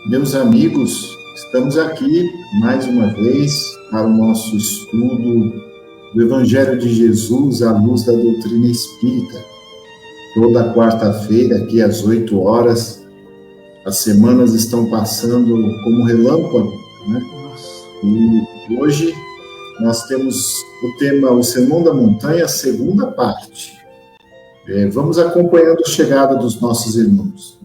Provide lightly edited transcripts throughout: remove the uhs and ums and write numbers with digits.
Meus amigos, estamos aqui mais uma vez para o nosso estudo do Evangelho de Jesus à luz da doutrina espírita. Toda quarta-feira, aqui às 8 horas, as semanas estão passando como relâmpago, né? E hoje nós temos o tema O Sermão da Montanha, segunda parte. Vamos acompanhando a chegada dos nossos irmãos.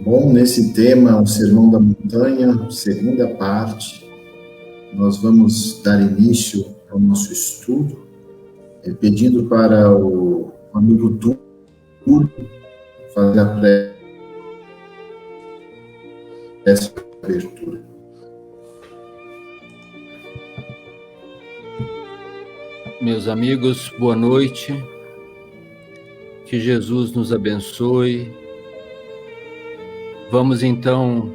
Bom, nesse tema, o Sermão da Montanha, segunda parte, nós vamos dar início ao nosso estudo, pedindo para o amigo Túlio fazer a prece de abertura. Meus amigos, boa noite, que Jesus nos abençoe. Vamos então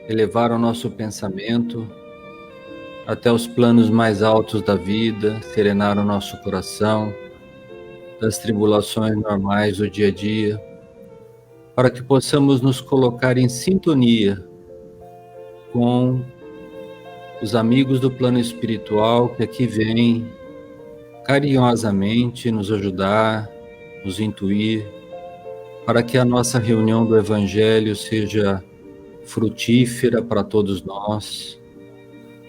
elevar o nosso pensamento até os planos mais altos da vida, serenar o nosso coração das tribulações normais do dia a dia, para que possamos nos colocar em sintonia com os amigos do plano espiritual que aqui vêm carinhosamente nos ajudar, nos intuir, para que a nossa reunião do Evangelho seja frutífera para todos nós,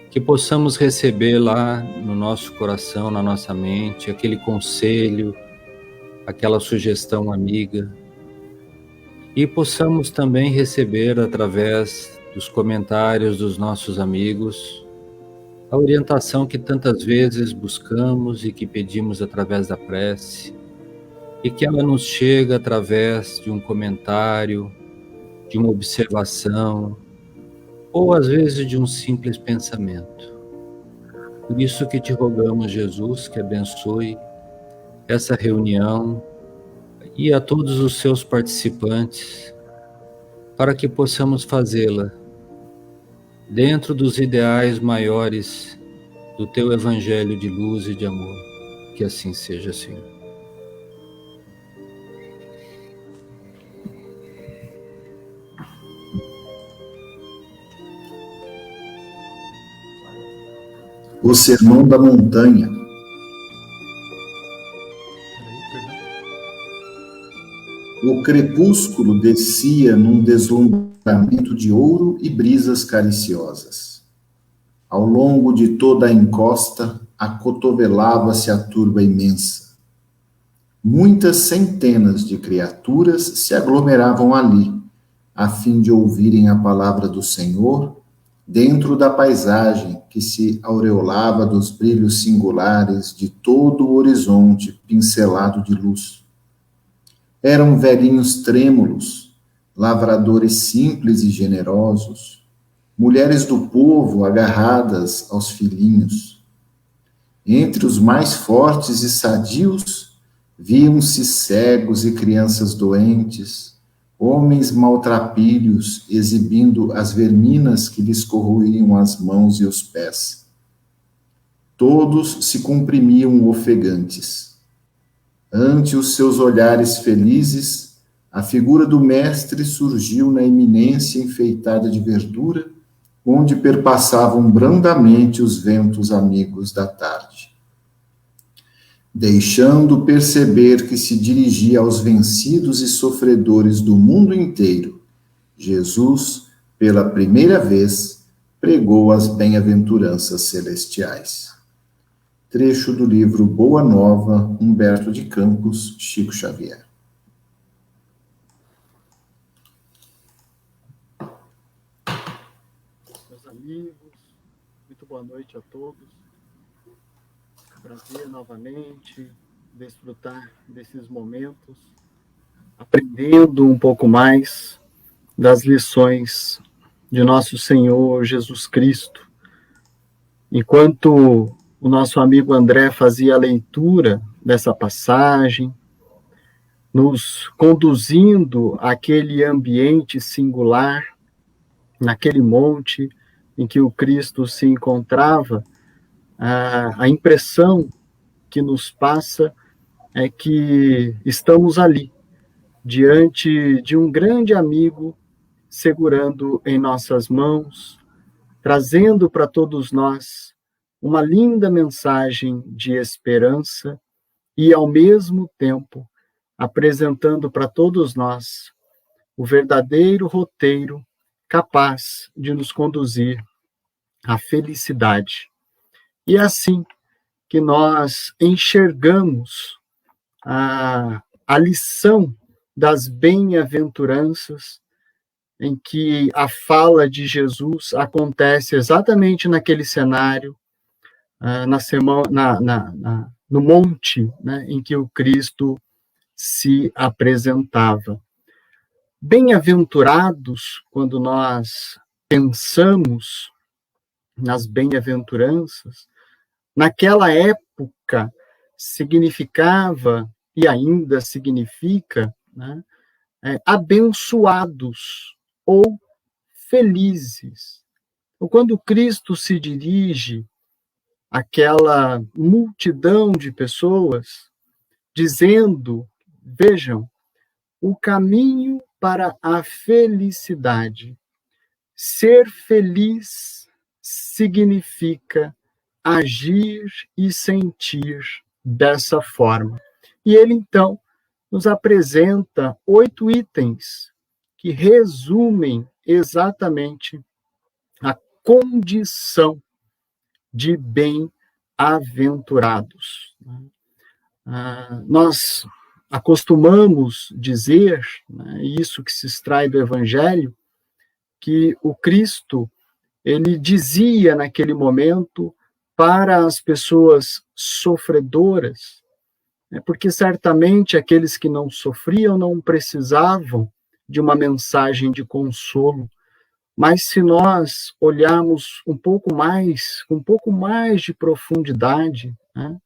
que possamos receber lá no nosso coração, na nossa mente, aquele conselho, aquela sugestão amiga, e possamos também receber através dos comentários dos nossos amigos a orientação que tantas vezes buscamos e que pedimos através da prece, e que ela nos chega através de um comentário, de uma observação, ou às vezes de um simples pensamento. Por isso que te rogamos, Jesus, que abençoe essa reunião e a todos os seus participantes, para que possamos fazê-la dentro dos ideais maiores do teu Evangelho de luz e de amor. Que assim seja, Senhor. O Sermão da Montanha. O crepúsculo descia num deslumbramento de ouro e brisas cariciosas. Ao longo de toda a encosta, acotovelava-se a turba imensa. Muitas centenas de criaturas se aglomeravam ali, a fim de ouvirem a palavra do Senhor, dentro da paisagem que se aureolava dos brilhos singulares de todo o horizonte pincelado de luz. Eram velhinhos trêmulos, lavradores simples e generosos, mulheres do povo agarradas aos filhinhos. Entre os mais fortes e sadios, viam-se cegos e crianças doentes, homens maltrapilhos exibindo as verminas que lhes corroíam as mãos e os pés. Todos se comprimiam ofegantes. Ante os seus olhares felizes, a figura do mestre surgiu na eminência enfeitada de verdura, onde perpassavam brandamente os ventos amigos da tarde. Deixando perceber que se dirigia aos vencidos e sofredores do mundo inteiro, Jesus, pela primeira vez, pregou as bem-aventuranças celestiais. Trecho do livro Boa Nova, Humberto de Campos, Chico Xavier. Meus amigos, muito boa noite a todos. Prazer novamente desfrutar desses momentos, aprendendo um pouco mais das lições de nosso Senhor Jesus Cristo. Enquanto o nosso amigo André fazia a leitura dessa passagem, nos conduzindo àquele ambiente singular, naquele monte em que o Cristo se encontrava, a impressão que nos passa é que estamos ali, diante de um grande amigo, segurando em nossas mãos, trazendo para todos nós uma linda mensagem de esperança e, ao mesmo tempo, apresentando para todos nós o verdadeiro roteiro capaz de nos conduzir à felicidade. E é assim que nós enxergamos a lição das bem-aventuranças, em que a fala de Jesus acontece exatamente naquele cenário, no monte, né, em que o Cristo se apresentava. Bem-aventurados, quando nós pensamos nas bem-aventuranças, naquela época significava, e ainda significa, né, abençoados ou felizes. Então, quando Cristo se dirige àquela multidão de pessoas, dizendo, vejam, o caminho para a felicidade. Ser feliz significa agir e sentir dessa forma. E ele, então, nos apresenta 8 itens que resumem exatamente a condição de bem-aventurados. Nós acostumamos dizer, né, isso que se extrai do Evangelho, que o Cristo, ele dizia naquele momento para as pessoas sofredoras, porque certamente aqueles que não sofriam não precisavam de uma mensagem de consolo, mas se nós olharmos com um pouco mais de profundidade, né,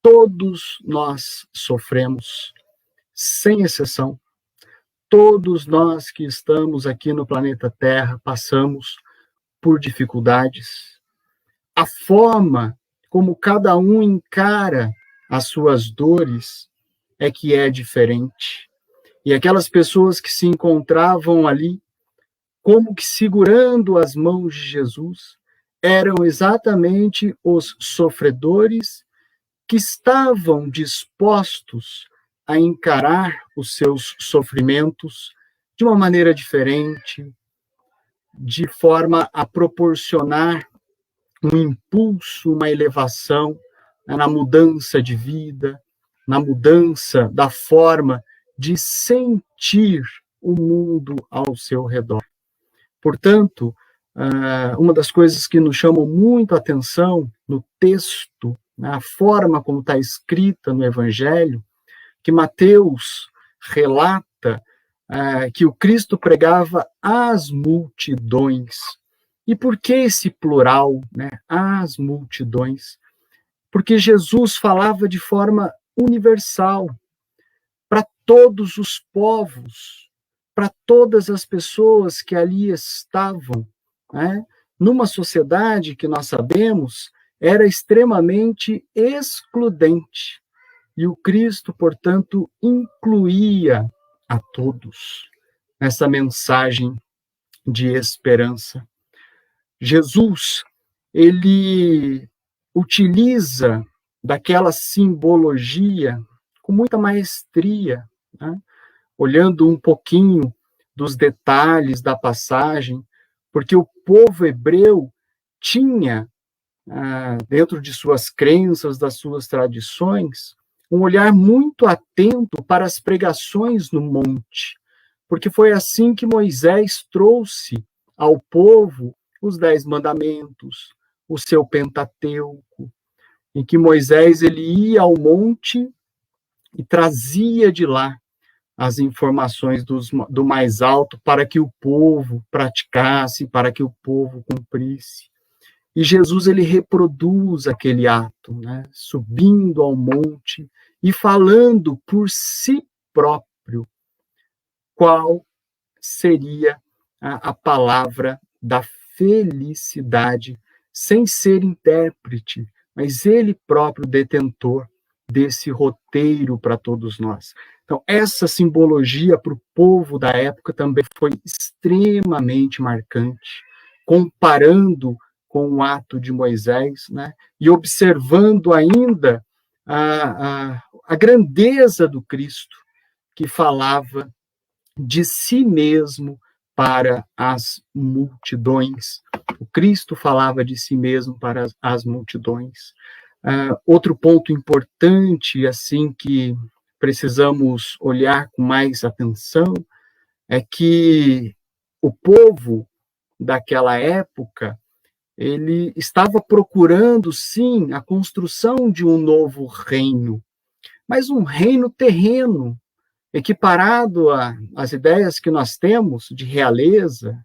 todos nós sofremos, sem exceção. Todos nós que estamos aqui no planeta Terra passamos por dificuldades. A forma como cada um encara as suas dores é que é diferente. E aquelas pessoas que se encontravam ali, como que segurando as mãos de Jesus, eram exatamente os sofredores que estavam dispostos a encarar os seus sofrimentos de uma maneira diferente, de forma a proporcionar um impulso, uma elevação, né, na mudança de vida, na mudança da forma de sentir o mundo ao seu redor. Portanto, uma das coisas que nos chamam muito a atenção no texto, na forma como está escrita no Evangelho, que Mateus relata que o Cristo pregava às multidões. E por que esse plural, né? Às multidões? Porque Jesus falava de forma universal, para todos os povos, para todas as pessoas que ali estavam, né? Numa sociedade que nós sabemos era extremamente excludente. E o Cristo, portanto, incluía a todos nessa mensagem de esperança. Jesus, ele utiliza daquela simbologia com muita maestria, né? Olhando um pouquinho dos detalhes da passagem, porque o povo hebreu tinha, dentro de suas crenças, das suas tradições, um olhar muito atento para as pregações no monte, porque foi assim que Moisés trouxe ao povo os 10 mandamentos, o seu Pentateuco, em que Moisés ele ia ao monte e trazia de lá as informações do mais alto para que o povo praticasse, para que o povo cumprisse. E Jesus ele reproduz aquele ato, né? Subindo ao monte e falando por si próprio qual seria a palavra da felicidade, sem ser intérprete, mas ele próprio detentor desse roteiro para todos nós. Então, essa simbologia para o povo da época também foi extremamente marcante, comparando com o ato de Moisés, né? E observando ainda a grandeza do Cristo, que falava de si mesmo para as multidões. O Cristo falava de si mesmo para as multidões. Outro ponto importante, assim, que precisamos olhar com mais atenção, é que o povo daquela época, ele estava procurando, sim, a construção de um novo reino, mas um reino terreno, equiparado às ideias que nós temos de realeza.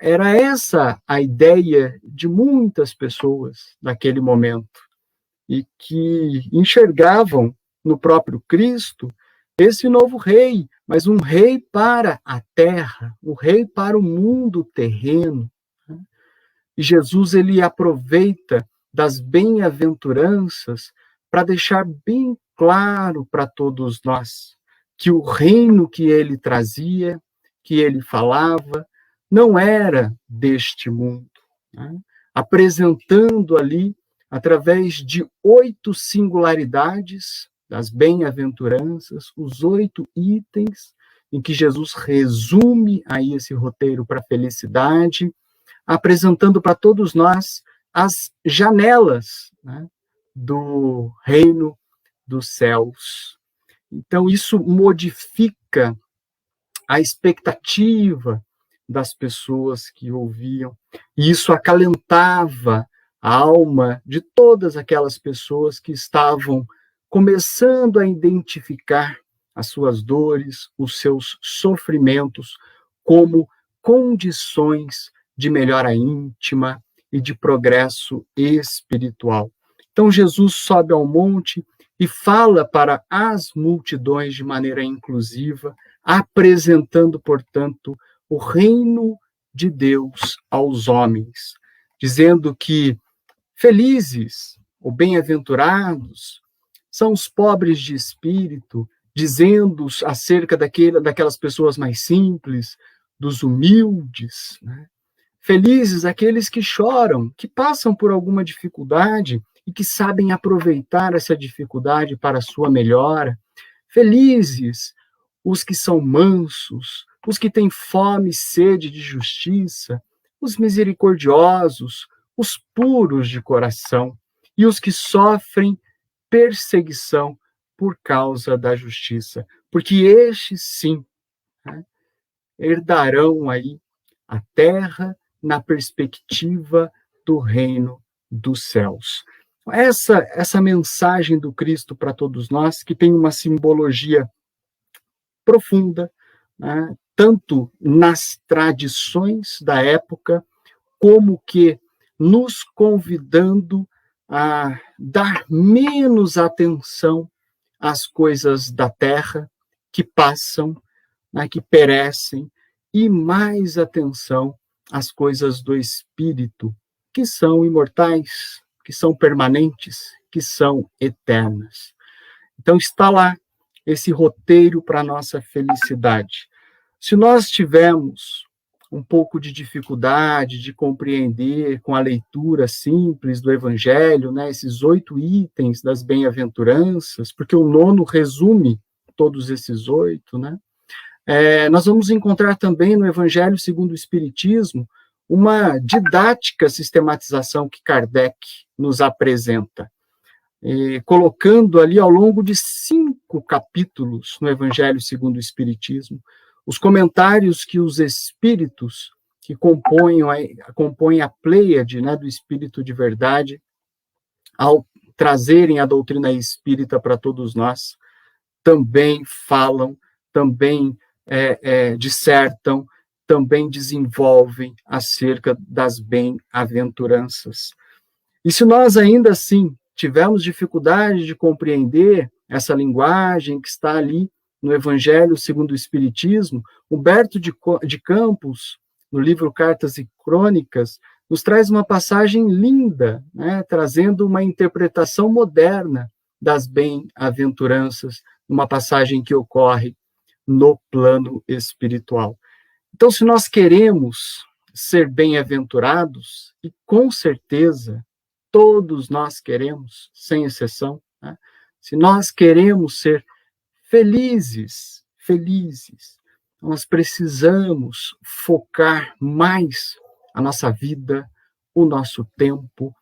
Era essa a ideia de muitas pessoas naquele momento, e que enxergavam no próprio Cristo esse novo rei, mas um rei para a terra, um rei para o mundo terreno. E Jesus ele aproveita das bem-aventuranças para deixar bem claro para todos nós que o reino que ele trazia, que ele falava, não era deste mundo, né? Apresentando ali, através de 8 singularidades das bem-aventuranças, os 8 itens em que Jesus resume aí esse roteiro para a felicidade, apresentando para todos nós as janelas, né, do reino dos céus. Então, isso modifica a expectativa das pessoas que ouviam, e isso acalentava a alma de todas aquelas pessoas que estavam começando a identificar as suas dores, os seus sofrimentos, como condições de melhora íntima e de progresso espiritual. Então, Jesus sobe ao monte e fala para as multidões de maneira inclusiva, apresentando, portanto, o reino de Deus aos homens, dizendo que felizes ou bem-aventurados são os pobres de espírito, dizendo acerca daquelas pessoas mais simples, dos humildes, né? Felizes aqueles que choram, que passam por alguma dificuldade e que sabem aproveitar essa dificuldade para a sua melhora. Felizes os que são mansos, os que têm fome e sede de justiça, os misericordiosos, os puros de coração e os que sofrem perseguição por causa da justiça, porque estes, sim, né, herdarão aí a terra na perspectiva do reino dos céus. Essa mensagem do Cristo para todos nós, que tem uma simbologia profunda, né, tanto nas tradições da época, como que nos convidando a dar menos atenção às coisas da terra que passam, né, que perecem, e mais atenção às coisas do espírito, que são imortais, que são permanentes, que são eternas. Então está lá esse roteiro para a nossa felicidade. Se nós tivermos um pouco de dificuldade de compreender com a leitura simples do Evangelho, né, esses 8 itens das bem-aventuranças, porque o 9º resume todos esses 8, né? Nós vamos encontrar também no Evangelho segundo o Espiritismo uma didática sistematização que Kardec nos apresenta, colocando ali ao longo de 5 capítulos no Evangelho segundo o Espiritismo, os comentários que os espíritos que compõem a pleiade, né, do Espírito de Verdade, ao trazerem a doutrina espírita para todos nós, também falam, também dissertam, também desenvolvem acerca das bem-aventuranças. E se nós ainda assim tivermos dificuldade de compreender essa linguagem que está ali no Evangelho segundo o Espiritismo, Humberto de Campos, no livro Cartas e Crônicas, nos traz uma passagem linda, né, trazendo uma interpretação moderna das bem-aventuranças, uma passagem que ocorre no plano espiritual. Então, se nós queremos ser bem-aventurados, e com certeza todos nós queremos, sem exceção, né, se nós queremos ser felizes, nós precisamos focar mais a nossa vida, o nosso tempo,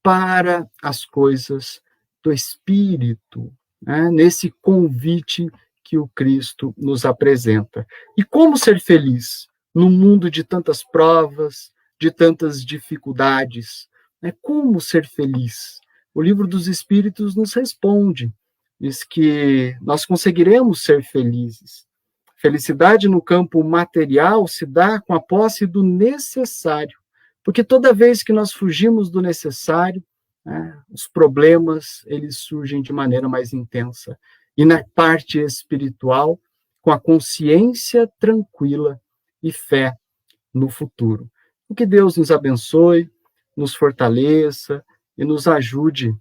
para as coisas do Espírito, né, nesse convite que o Cristo nos apresenta. E como ser feliz num mundo de tantas provas, de tantas dificuldades? Né? Como ser feliz? O Livro dos Espíritos nos responde, diz que nós conseguiremos ser felizes. Felicidade no campo material se dá com a posse do necessário, porque toda vez que nós fugimos do necessário, né, os problemas eles surgem de maneira mais intensa. E na parte espiritual, com a consciência tranquila e fé no futuro. Que Deus nos abençoe, nos fortaleça e nos ajude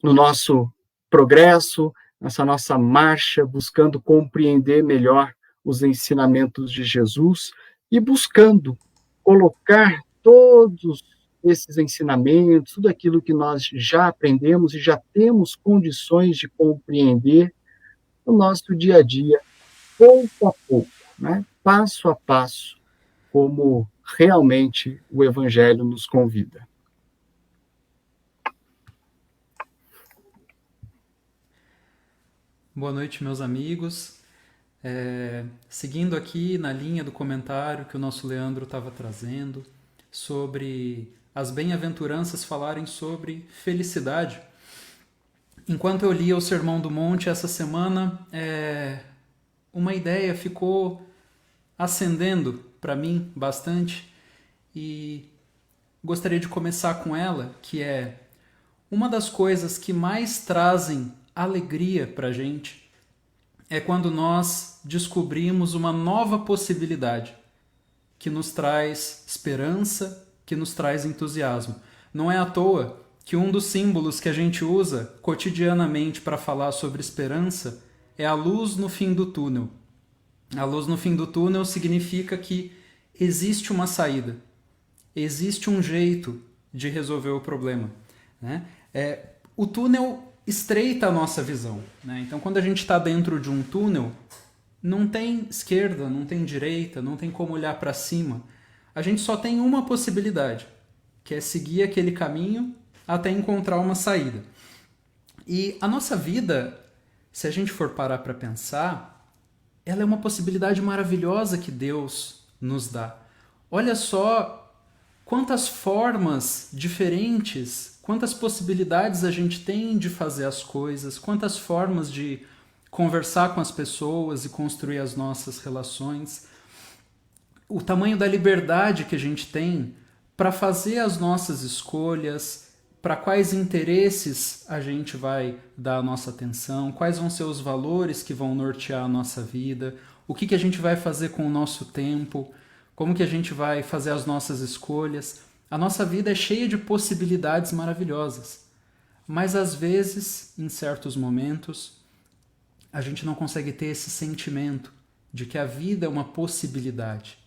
no nosso progresso, nessa nossa marcha, buscando compreender melhor os ensinamentos de Jesus e buscando colocar todos esses ensinamentos, tudo aquilo que nós já aprendemos e já temos condições de compreender no nosso dia a dia, pouco a pouco, né? Passo a passo, como realmente o Evangelho nos convida. Boa noite, meus amigos. Seguindo aqui na linha do comentário que o nosso Leandro estava trazendo, sobre as bem-aventuranças falarem sobre felicidade. Enquanto eu lia o Sermão do Monte essa semana, uma ideia ficou acendendo para mim bastante e gostaria de começar com ela, que é uma das coisas que mais trazem alegria para a gente é quando nós descobrimos uma nova possibilidade que nos traz esperança, que nos traz entusiasmo. Não é à toa que um dos símbolos que a gente usa cotidianamente para falar sobre esperança é a luz no fim do túnel. A luz no fim do túnel significa que existe uma saída, existe um jeito de resolver o problema, né? O túnel estreita a nossa visão, né? Então, quando a gente está dentro de um túnel, não tem esquerda, não tem direita, não tem como olhar para cima. A gente só tem uma possibilidade, que é seguir aquele caminho até encontrar uma saída. E a nossa vida, se a gente for parar para pensar, ela é uma possibilidade maravilhosa que Deus nos dá. Olha só quantas formas diferentes, quantas possibilidades a gente tem de fazer as coisas, quantas formas de conversar com as pessoas e construir as nossas relações, o tamanho da liberdade que a gente tem para fazer as nossas escolhas, para quais interesses a gente vai dar a nossa atenção, quais vão ser os valores que vão nortear a nossa vida, o que a gente vai fazer com o nosso tempo, como que a gente vai fazer as nossas escolhas. A nossa vida é cheia de possibilidades maravilhosas, mas às vezes, em certos momentos, a gente não consegue ter esse sentimento de que a vida é uma possibilidade,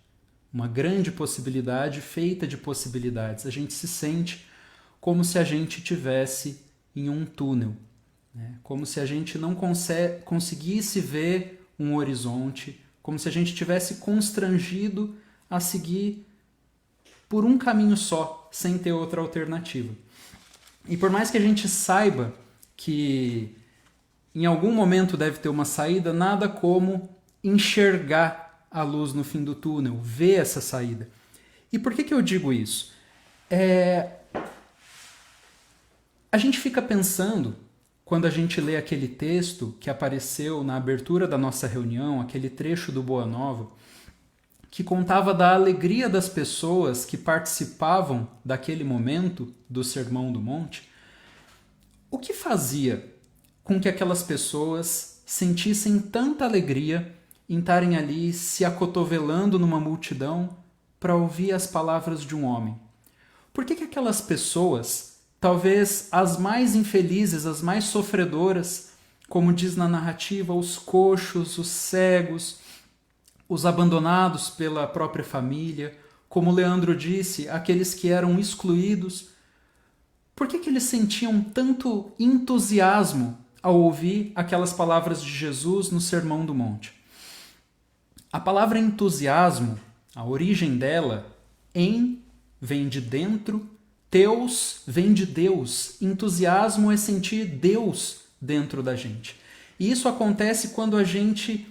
uma grande possibilidade feita de possibilidades. A gente se sente como se a gente estivesse em um túnel, né? Como se a gente não conseguisse ver um horizonte, como se a gente tivesse constrangido a seguir por um caminho só, sem ter outra alternativa. E por mais que a gente saiba que em algum momento deve ter uma saída, nada como enxergar a luz no fim do túnel, ver essa saída. E por que eu digo isso? A gente fica pensando, quando a gente lê aquele texto que apareceu na abertura da nossa reunião, aquele trecho do Boa Nova, que contava da alegria das pessoas que participavam daquele momento do Sermão do Monte. O que fazia com que aquelas pessoas sentissem tanta alegria em estarem ali se acotovelando numa multidão para ouvir as palavras de um homem? Por que aquelas pessoas, talvez as mais infelizes, as mais sofredoras, como diz na narrativa, os coxos, os cegos, os abandonados pela própria família, como Leandro disse, aqueles que eram excluídos, por que eles sentiam tanto entusiasmo ao ouvir aquelas palavras de Jesus no Sermão do Monte? A palavra entusiasmo, a origem dela, vem de dentro, teos vem de Deus. Entusiasmo é sentir Deus dentro da gente. E isso acontece quando a gente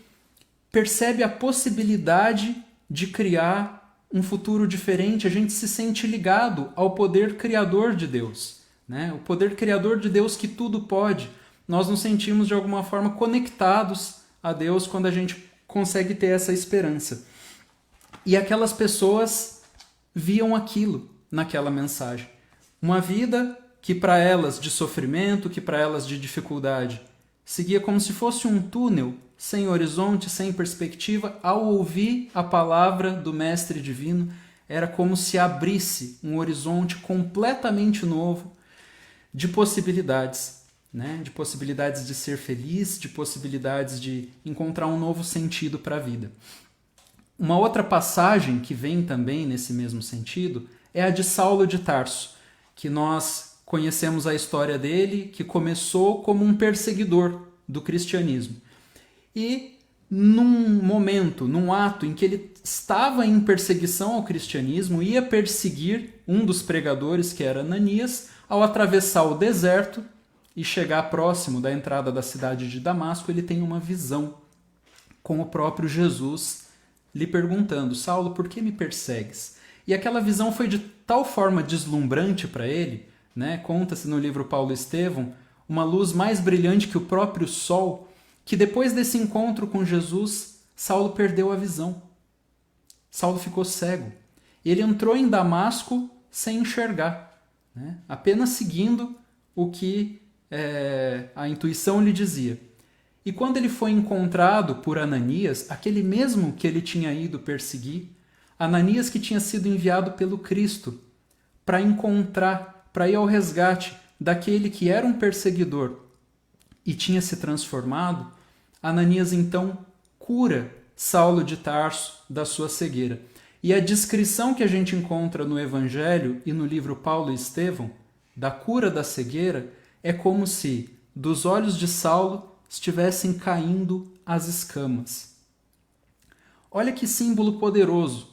percebe a possibilidade de criar um futuro diferente, a gente se sente ligado ao poder criador de Deus, né? O poder criador de Deus que tudo pode. Nós nos sentimos de alguma forma conectados a Deus quando a gente consegue ter essa esperança. E aquelas pessoas viam aquilo naquela mensagem. Uma vida que para elas de sofrimento, que para elas de dificuldade, seguia como se fosse um túnel, sem horizonte, sem perspectiva. Ao ouvir a palavra do Mestre Divino, era como se abrisse um horizonte completamente novo de possibilidades, né? De possibilidades de ser feliz, de possibilidades de encontrar um novo sentido para a vida. Uma outra passagem que vem também nesse mesmo sentido é a de Saulo de Tarso, que nós conhecemos a história dele, que começou como um perseguidor do cristianismo. E num momento, num ato em que ele estava em perseguição ao cristianismo, ia perseguir um dos pregadores, que era Ananias, ao atravessar o deserto e chegar próximo da entrada da cidade de Damasco, ele tem uma visão com o próprio Jesus lhe perguntando: Saulo, por que me persegues? E aquela visão foi de tal forma deslumbrante para ele, né? Conta-se no livro Paulo Estevão, uma luz mais brilhante que o próprio sol, que depois desse encontro com Jesus, Saulo perdeu a visão. Saulo ficou cego. Ele entrou em Damasco sem enxergar, né? Apenas seguindo o que a intuição lhe dizia. E quando ele foi encontrado por Ananias, aquele mesmo que ele tinha ido perseguir, Ananias que tinha sido enviado pelo Cristo para encontrar, para ir ao resgate daquele que era um perseguidor e tinha se transformado, Ananias então cura Saulo de Tarso da sua cegueira. E a descrição que a gente encontra no Evangelho e no livro Paulo e Estevão, da cura da cegueira, é como se dos olhos de Saulo estivessem caindo as escamas. Olha que símbolo poderoso!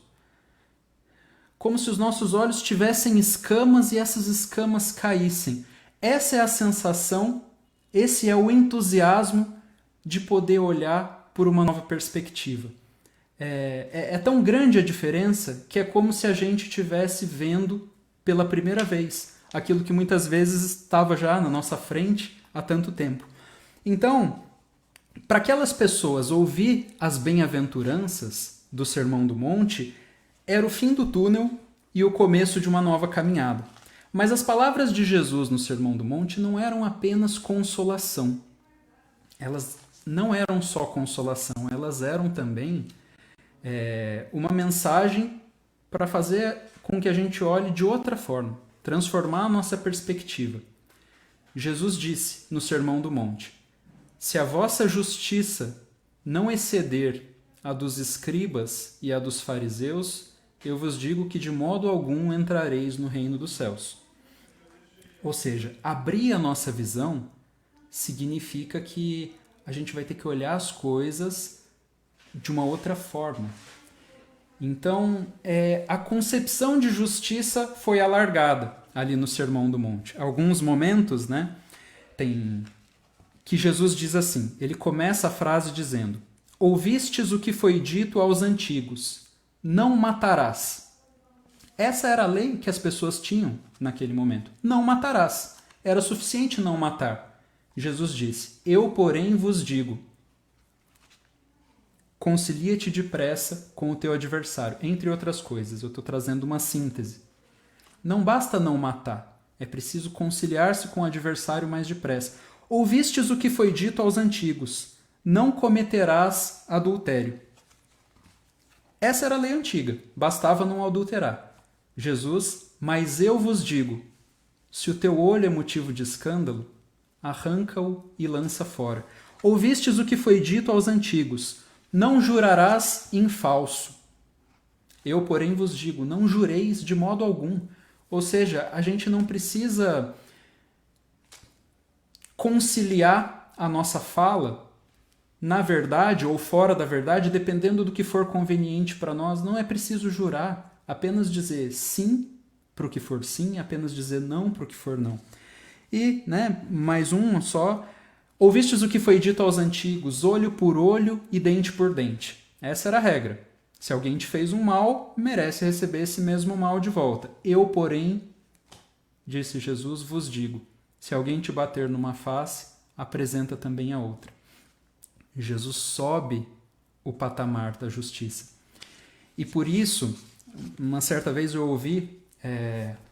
Como se os nossos olhos tivessem escamas e essas escamas caíssem. Essa é a sensação, esse é o entusiasmo de poder olhar por uma nova perspectiva. É tão grande a diferença que é como se a gente estivesse vendo pela primeira vez aquilo que muitas vezes estava já na nossa frente há tanto tempo. Então, para aquelas pessoas, ouvir as bem-aventuranças do Sermão do Monte era o fim do túnel e o começo de uma nova caminhada. Mas as palavras de Jesus no Sermão do Monte não eram apenas consolação. Elas não eram só consolação, elas eram também uma mensagem para fazer com que a gente olhe de outra forma, transformar a nossa perspectiva. Jesus disse no Sermão do Monte: se a vossa justiça não exceder a dos escribas e a dos fariseus, eu vos digo que de modo algum entrareis no reino dos céus. Ou seja, abrir a nossa visão significa que a gente vai ter que olhar as coisas de uma outra forma. Então, a concepção de justiça foi alargada ali no Sermão do Monte. Alguns momentos, né, tem que Jesus diz assim, ele começa a frase dizendo: ouvistes o que foi dito aos antigos, não matarás. Essa era a lei que as pessoas tinham naquele momento. Não matarás. Era suficiente não matar. Jesus disse: eu, porém, vos digo, concilia-te depressa com o teu adversário. Entre outras coisas, eu estou trazendo uma síntese. Não basta não matar, é preciso conciliar-se com o adversário mais depressa. Ouvistes o que foi dito aos antigos, não cometerás adultério. Essa era a lei antiga, bastava não adulterar. Jesus: mas eu vos digo, se o teu olho é motivo de escândalo, arranca-o e lança fora. Ouvistes o que foi dito aos antigos, não jurarás em falso. Eu, porém, vos digo, não jureis de modo algum. Ou seja, a gente não precisa conciliar a nossa fala na verdade ou fora da verdade, dependendo do que for conveniente para nós. Não é preciso jurar, apenas dizer sim para o que for sim, apenas dizer não para o que for não. E, mais um só, ouvistes o que foi dito aos antigos, olho por olho e dente por dente. Essa era a regra. Se alguém te fez um mal, merece receber esse mesmo mal de volta. Eu, porém, disse Jesus, vos digo, se alguém te bater numa face, apresenta também a outra. Jesus sobe o patamar da justiça. E por isso, uma certa vez eu ouvi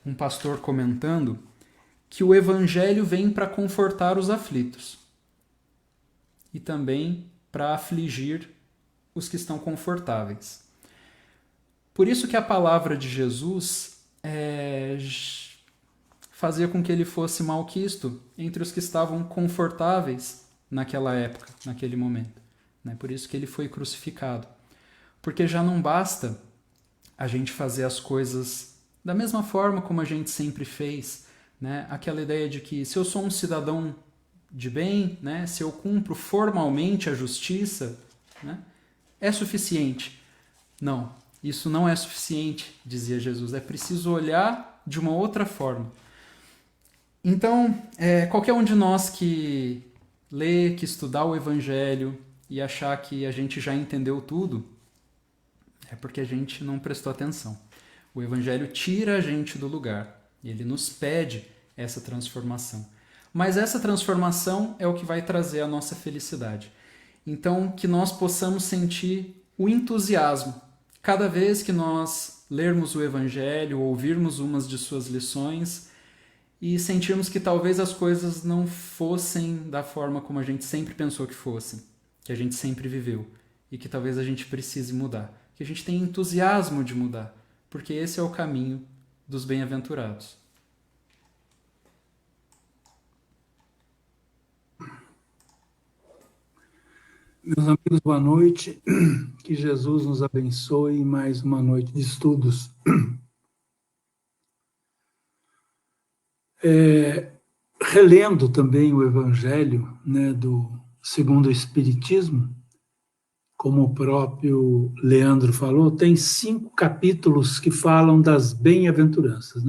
um pastor comentando que o evangelho vem para confortar os aflitos e também para afligir os que estão confortáveis. Por isso que a palavra de Jesus fazia com que ele fosse malquisto entre os que estavam confortáveis naquela época, naquele momento. Por isso que ele foi crucificado. Porque já não basta a gente fazer as coisas da mesma forma como a gente sempre fez, aquela ideia de que se eu sou um cidadão de bem, se eu cumpro formalmente a justiça, é suficiente. Não, isso não é suficiente, dizia Jesus. É preciso olhar de uma outra forma. Então, qualquer um de nós que lê, que estudar o Evangelho e achar que a gente já entendeu tudo, é porque a gente não prestou atenção. O Evangelho tira a gente do lugar. E ele nos pede essa transformação. Mas essa transformação é o que vai trazer a nossa felicidade. Então, que nós possamos sentir o entusiasmo. Cada vez que nós lermos o Evangelho, ouvirmos umas de suas lições e sentirmos que talvez as coisas não fossem da forma como a gente sempre pensou que fossem, que a gente sempre viveu e que talvez a gente precise mudar. Que a gente tenha entusiasmo de mudar, porque esse é o caminho dos bem-aventurados. Meus amigos, boa noite. Que Jesus nos abençoe em mais uma noite de estudos. Relendo também o Evangelho, do segundo o Espiritismo, como o próprio Leandro falou, tem 5 capítulos que falam das bem-aventuranças.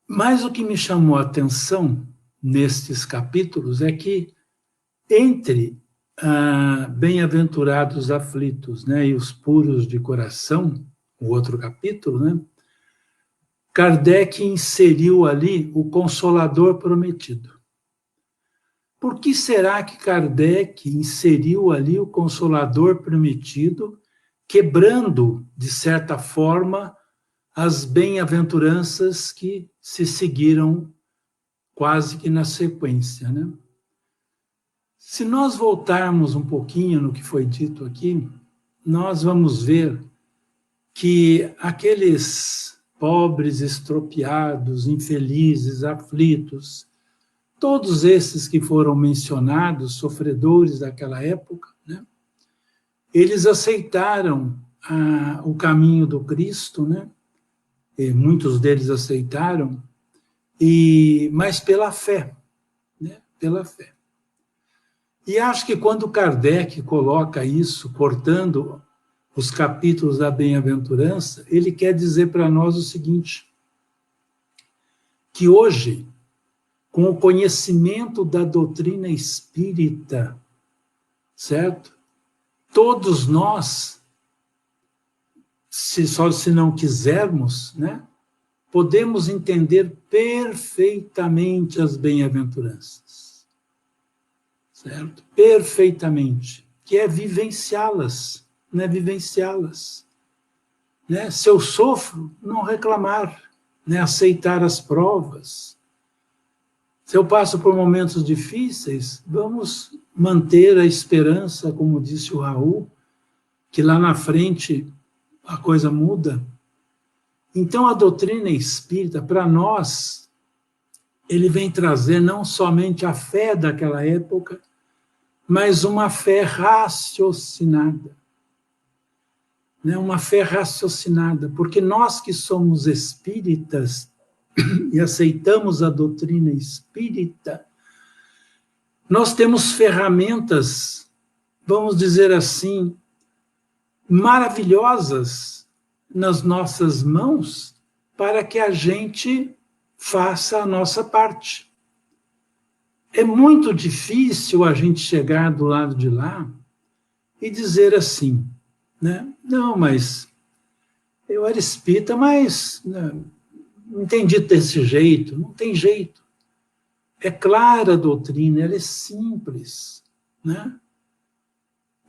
Mas o que me chamou a atenção nestes capítulos é que entre bem-aventurados aflitos, e os puros de coração, o outro capítulo, Kardec inseriu ali o Consolador prometido. por que será que Kardec inseriu ali o Consolador prometido, quebrando, de certa forma, as bem-aventuranças que se seguiram quase que na sequência, né? Se nós voltarmos um pouquinho no que foi dito aqui, nós vamos ver que aqueles pobres, estropiados, infelizes, aflitos, todos esses que foram mencionados, sofredores daquela época, né? Eles aceitaram o caminho do Cristo, né? E muitos deles aceitaram, mas pela fé, né? Pela fé. E acho que quando Kardec coloca isso, cortando os capítulos da bem-aventurança, ele quer dizer para nós o seguinte, que hoje, com o conhecimento da doutrina espírita, certo? Todos nós, se não quisermos, né, podemos entender perfeitamente as bem-aventuranças, certo? Perfeitamente, que é vivenciá-las, né? Vivenciá-las, né? Se eu sofro, não reclamar, né? Aceitar as provas. Se eu passo por momentos difíceis, vamos manter a esperança, como disse o Raul, que lá na frente a coisa muda. Então, a doutrina espírita, para nós, ele vem trazer não somente a fé daquela época, mas uma fé raciocinada. Né? Uma fé raciocinada, porque nós que somos espíritas e aceitamos a doutrina espírita, nós temos ferramentas, vamos dizer assim, maravilhosas nas nossas mãos para que a gente faça a nossa parte. É muito difícil a gente chegar do lado de lá e dizer assim, né? Não, mas eu era espírita, mas não entendi desse jeito, não tem jeito. É clara a doutrina, ela é simples, né?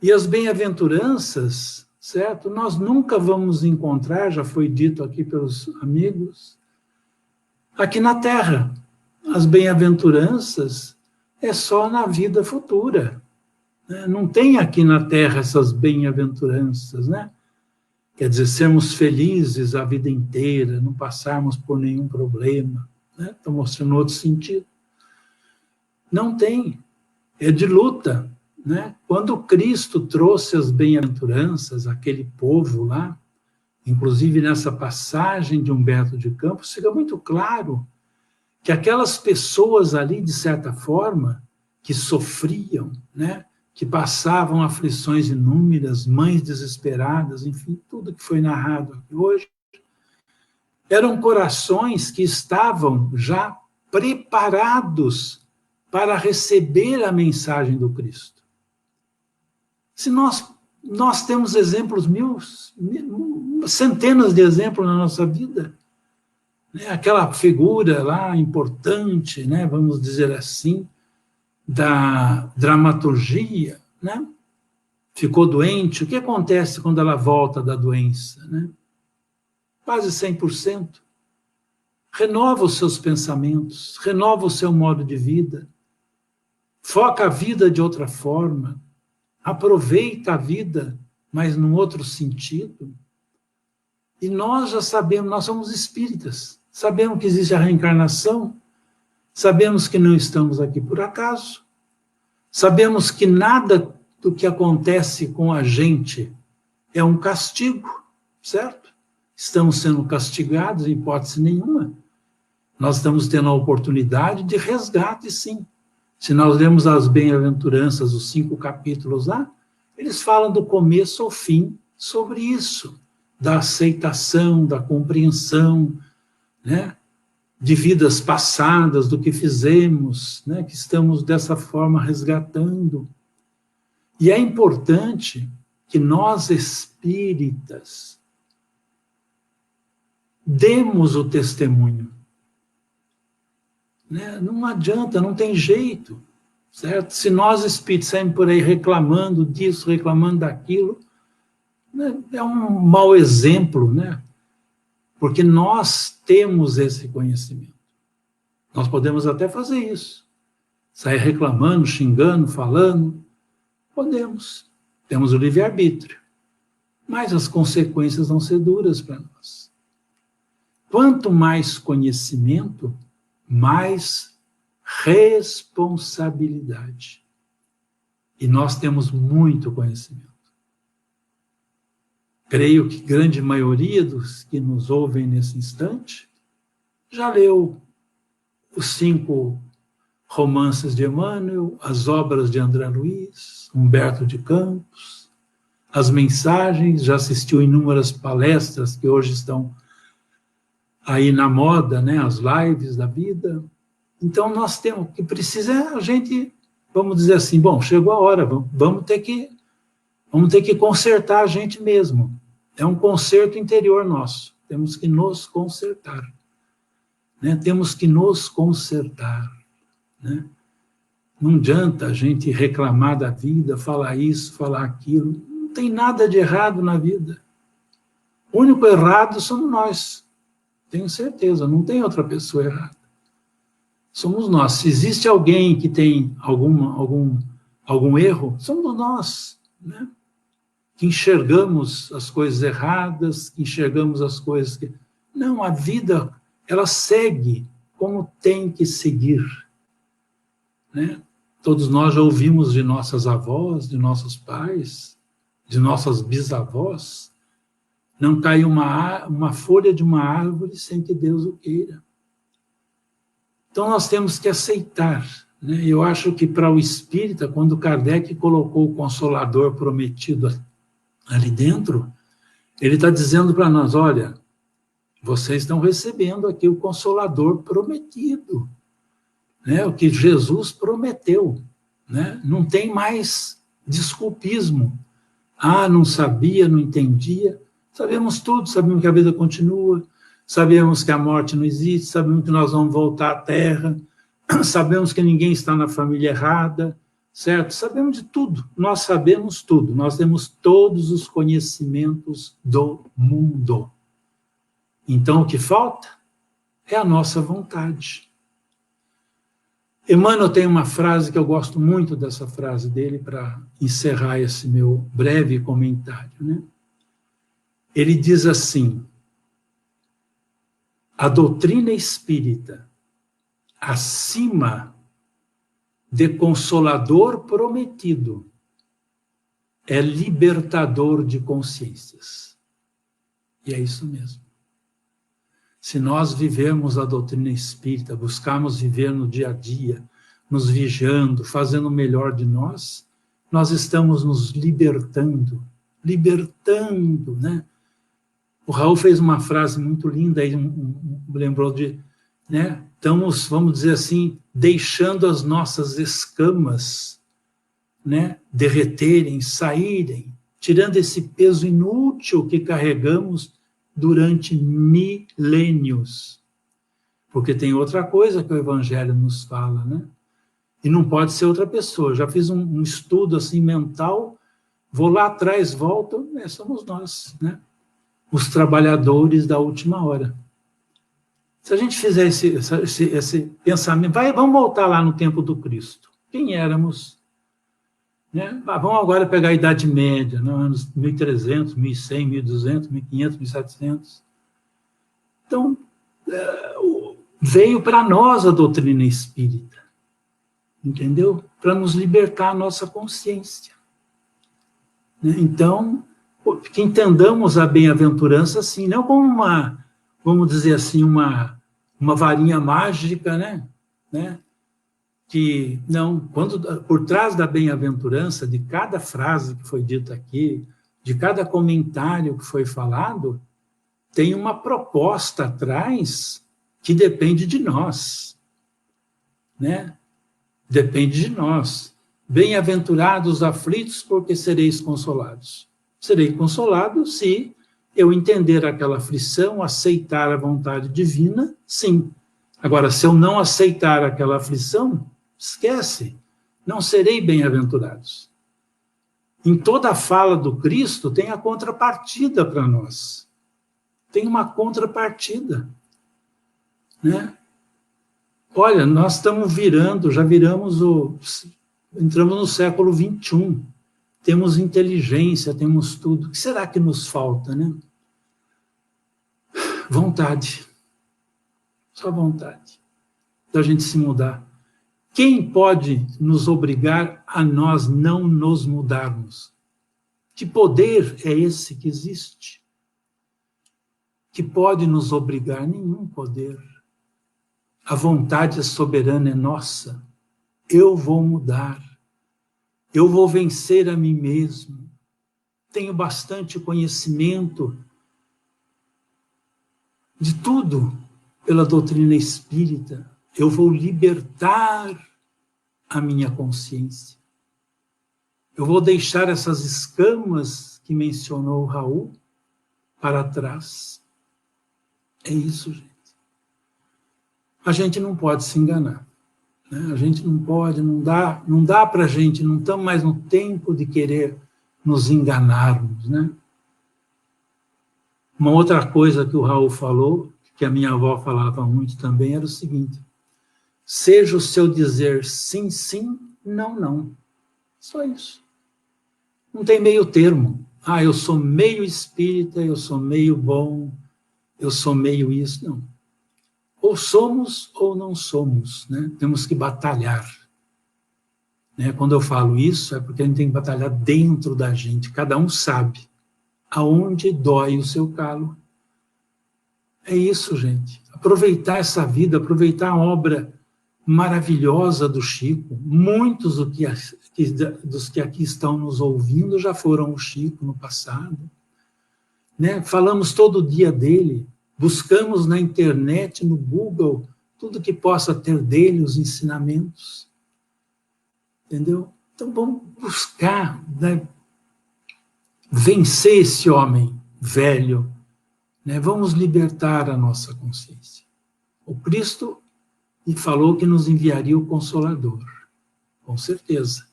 E as bem-aventuranças, certo? Nós nunca vamos encontrar, já foi dito aqui pelos amigos, aqui na Terra. As bem-aventuranças é só na vida futura, né? Não tem aqui na Terra essas bem-aventuranças, né? Quer dizer, sermos felizes a vida inteira, não passarmos por nenhum problema, né? Estou mostrando outro sentido. Não tem, é de luta, né? Quando Cristo trouxe as bem-aventuranças àquele povo lá, inclusive nessa passagem de Humberto de Campos, fica muito claro que aquelas pessoas ali, de certa forma, que sofriam, né? Que passavam aflições inúmeras, mães desesperadas, enfim, tudo que foi narrado aqui hoje, eram corações que estavam já preparados para receber a mensagem do Cristo. Se nós temos exemplos centenas de exemplos na nossa vida, né? Aquela figura lá importante, né? Vamos dizer assim, da dramaturgia, né? Ficou doente, o que acontece quando ela volta da doença, né? Quase 100%. Renova os seus pensamentos, renova o seu modo de vida, foca a vida de outra forma, aproveita a vida, mas num outro sentido. E nós já sabemos, nós somos espíritas, sabemos que existe a reencarnação, sabemos que não estamos aqui por acaso, sabemos que nada do que acontece com a gente é um castigo, certo? Estamos sendo castigados, em hipótese nenhuma. Nós estamos tendo a oportunidade de resgate, sim. Se nós lemos as bem-aventuranças, os 5 capítulos lá, eles falam do começo ao fim sobre isso, da aceitação, da compreensão, né? De vidas passadas, do que fizemos, né, que estamos dessa forma resgatando. E é importante que nós espíritas demos o testemunho. Né? Não adianta, não tem jeito. certo? Se nós, espíritos, saímos por aí reclamando disso, reclamando daquilo, né, é um mau exemplo, né? Porque nós temos esse conhecimento. Nós podemos até fazer isso. Sair reclamando, xingando, falando. Podemos. Temos o livre-arbítrio. Mas as consequências vão ser duras para nós. Quanto mais conhecimento, mais responsabilidade. E nós temos muito conhecimento. Creio que grande maioria dos que nos ouvem nesse instante já leu os 5 romances de Emmanuel, as obras de André Luiz, Humberto de Campos, as mensagens, já assistiu inúmeras palestras que hoje estão aí na moda, né, as lives da vida. Então nós temos, o que precisa é a gente, vamos dizer assim, bom, chegou a hora, vamos ter que consertar a gente mesmo. É um conserto interior nosso. Temos que nos consertar. Né? Temos que nos consertar. Né? Não adianta a gente reclamar da vida, falar isso, falar aquilo. Não tem nada de errado na vida. O único errado somos nós. Tenho certeza, não tem outra pessoa errada. Somos nós. Se existe alguém que tem algum erro, somos nós, né? Que enxergamos as coisas erradas, que enxergamos as coisas que... Não, a vida, ela segue como tem que seguir. Né? Todos nós já ouvimos de nossas avós, de nossos pais, de nossas bisavós, não cai uma folha de uma árvore sem que Deus o queira. Então nós temos que aceitar. Né? Eu acho que para o espírita, quando Kardec colocou o Consolador prometido ali dentro, ele está dizendo para nós, olha, vocês estão recebendo aqui o Consolador prometido, né? O que Jesus prometeu, né? Não tem mais desculpismo. Ah, não sabia, não entendia. Sabemos tudo, sabemos que a vida continua, sabemos que a morte não existe, sabemos que nós vamos voltar à Terra, sabemos que ninguém está na família errada, certo? Sabemos de tudo, nós sabemos tudo, nós temos todos os conhecimentos do mundo. Então, o que falta é a nossa vontade. Emmanuel tem uma frase que eu gosto muito dessa frase dele para encerrar esse meu breve comentário, né? Ele diz assim: a doutrina espírita, acima de consolador prometido, é libertador de consciências. E é isso mesmo. Se nós vivemos a doutrina espírita, buscarmos viver no dia a dia, nos vigiando, fazendo o melhor de nós, nós estamos nos libertando, né? O Raul fez uma frase muito linda, aí lembrou de, né? Estamos, vamos dizer assim, deixando as nossas escamas, né, derreterem, saírem, tirando esse peso inútil que carregamos durante milênios. Porque tem outra coisa que o Evangelho nos fala, né? E não pode ser outra pessoa. Eu já fiz um estudo assim mental, vou lá atrás, volto, somos nós, né? Os trabalhadores da última hora. Se a gente fizer esse pensamento, vamos voltar lá no tempo do Cristo. Quem éramos? Né? Vamos agora pegar a Idade Média, né? Anos 1300, 1100, 1200, 1500, 1700. Então, veio para nós a doutrina espírita, entendeu? Para nos libertar a nossa consciência. Né? Então, que entendamos a bem-aventurança assim, não como uma, vamos dizer assim, uma varinha mágica, né? Que, não, quando por trás da bem-aventurança, de cada frase que foi dita aqui, de cada comentário que foi falado, tem uma proposta atrás que depende de nós, né? Depende de nós. Bem-aventurados os aflitos, porque sereis consolados. Serei consolado se eu entender aquela aflição, aceitar a vontade divina, sim. Agora, se eu não aceitar aquela aflição, esquece. não serei bem-aventurados. Em toda a fala do Cristo tem a contrapartida para nós. Tem uma contrapartida, né? Olha, nós estamos entramos no século XXI. Temos inteligência, temos tudo. O que será que nos falta, né? Vontade. Só vontade da gente se mudar. Quem pode nos obrigar a nós não nos mudarmos? Que poder é esse que existe? Que pode nos obrigar? Nenhum poder. A vontade soberana é nossa. Eu vou mudar. Eu vou vencer a mim mesmo. Tenho bastante conhecimento de tudo pela doutrina espírita. Eu vou libertar a minha consciência. Eu vou deixar essas escamas que mencionou o Raul para trás. É isso, gente. A gente não pode se enganar, né? A gente não pode, não dá para a gente, não estamos mais no tempo de querer nos enganarmos, né? Uma outra coisa que o Raul falou, que a minha avó falava muito também, era o seguinte: seja o seu dizer sim, sim, não, não. Só isso. Não tem meio termo. Ah, eu sou meio espírita, eu sou meio bom, eu sou meio isso. Não. Ou somos ou não somos, né? Temos que batalhar. Né? Quando eu falo isso, é porque a gente tem que batalhar dentro da gente. Cada um sabe aonde dói o seu calo. É isso, gente. Aproveitar essa vida, aproveitar a obra maravilhosa do Chico. Muitos dos que aqui estão nos ouvindo já foram o Chico no passado. Né? Falamos todo dia dele, buscamos na internet, no Google, tudo que possa ter dele, os ensinamentos. Entendeu? Então vamos buscar, né, vencer esse homem velho, né? Vamos libertar a nossa consciência. O Cristo falou que nos enviaria o Consolador, com certeza,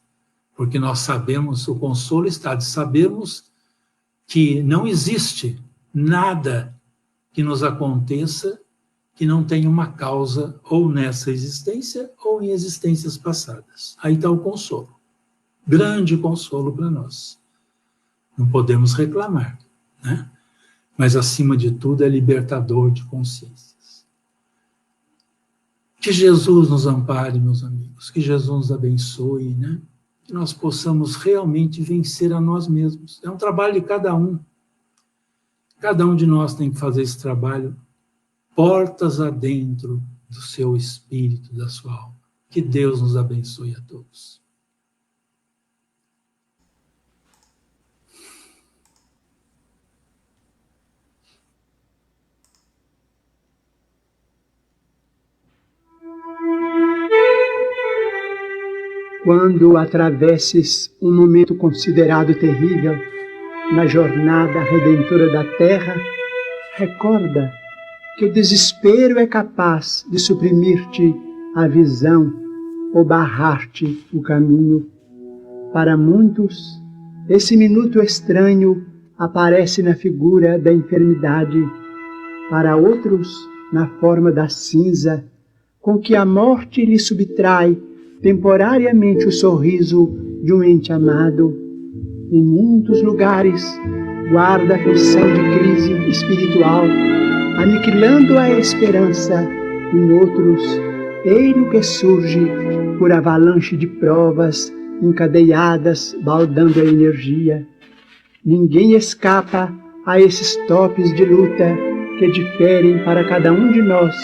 porque nós sabemos, o consolo está de sabermos que não existe nada que nos aconteça que não tenha uma causa ou nessa existência ou em existências passadas. Aí está o consolo, grande consolo para nós. Não podemos reclamar, né? Mas acima de tudo é libertador de consciências. Que Jesus nos ampare, meus amigos, que Jesus nos abençoe, né? Que nós possamos realmente vencer a nós mesmos. É um trabalho de cada um. Cada um de nós tem que fazer esse trabalho portas adentro do seu espírito, da sua alma. Que Deus nos abençoe a todos. Quando atravesses um momento considerado terrível na jornada redentora da Terra, recorda que o desespero é capaz de suprimir-te a visão ou barrar-te o caminho. Para muitos, esse minuto estranho aparece na figura da enfermidade, para outros, na forma da cinza, com que a morte lhe subtrai temporariamente o sorriso de um ente amado. Em muitos lugares, guarda a aflição de crise espiritual, aniquilando a esperança. Em outros, eis-o que surge por avalanche de provas encadeadas, baldando a energia. Ninguém escapa a esses topes de luta que diferem para cada um de nós,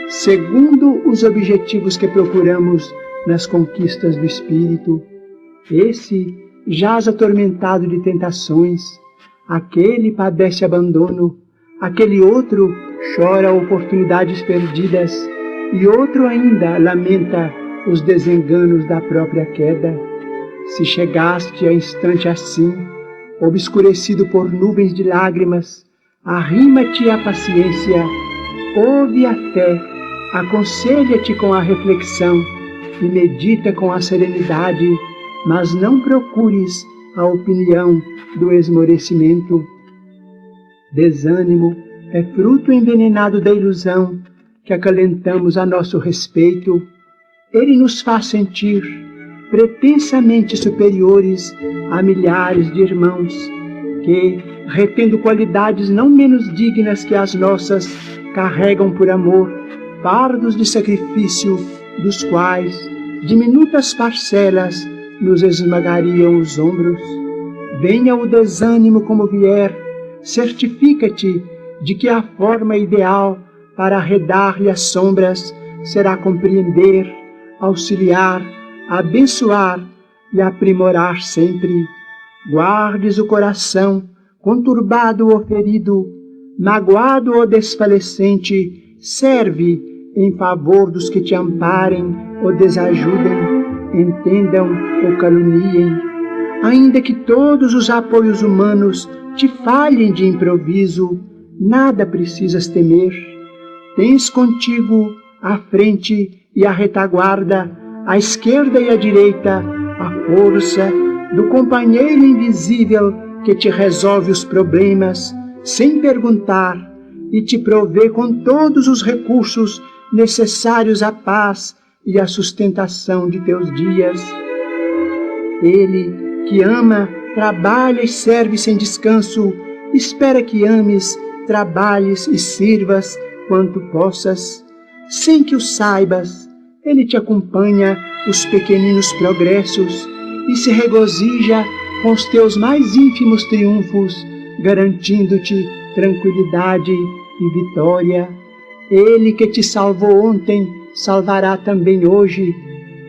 segundo os objetivos que procuramos nas conquistas do espírito. Esse jaz atormentado de tentações, aquele padece abandono, aquele outro chora oportunidades perdidas, e outro ainda lamenta os desenganos da própria queda. Se chegaste a instante assim, obscurecido por nuvens de lágrimas, arrima-te à paciência, ouve a fé, aconselha-te com a reflexão, e medita com a serenidade, mas não procures a opinião do esmorecimento. Desânimo é fruto envenenado da ilusão que acalentamos a nosso respeito. Ele nos faz sentir pretensamente superiores a milhares de irmãos que, retendo qualidades não menos dignas que as nossas, carregam por amor fardos de sacrifício, dos quais diminutas parcelas nos esmagariam os ombros. Venha o desânimo como vier, certifica-te de que a forma ideal para arredar-lhe as sombras será compreender, auxiliar, abençoar e aprimorar sempre. Guardes o coração, conturbado ou ferido, magoado ou desfalecente, serve em favor dos que te amparem ou desajudem, entendam ou caluniem. Ainda que todos os apoios humanos te falhem de improviso, nada precisas temer. Tens contigo a frente e a retaguarda, a esquerda e a direita, a força do companheiro invisível que te resolve os problemas sem perguntar e te provê com todos os recursos necessários à paz e à sustentação de teus dias. Ele, que ama, trabalha e serve sem descanso, espera que ames, trabalhes e sirvas quanto possas. Sem que o saibas, ele te acompanha os pequeninos progressos e se regozija com os teus mais ínfimos triunfos, garantindo-te tranquilidade e vitória. Ele que te salvou ontem, salvará também hoje.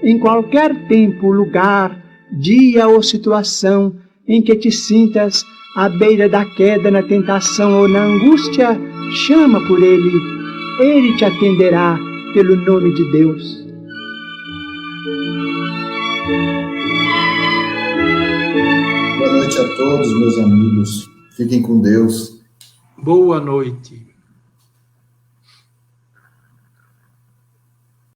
Em qualquer tempo, lugar, dia ou situação em que te sintas à beira da queda na tentação ou na angústia, chama por ele. Ele te atenderá pelo nome de Deus. Boa noite a todos, meus amigos. Fiquem com Deus. Boa noite.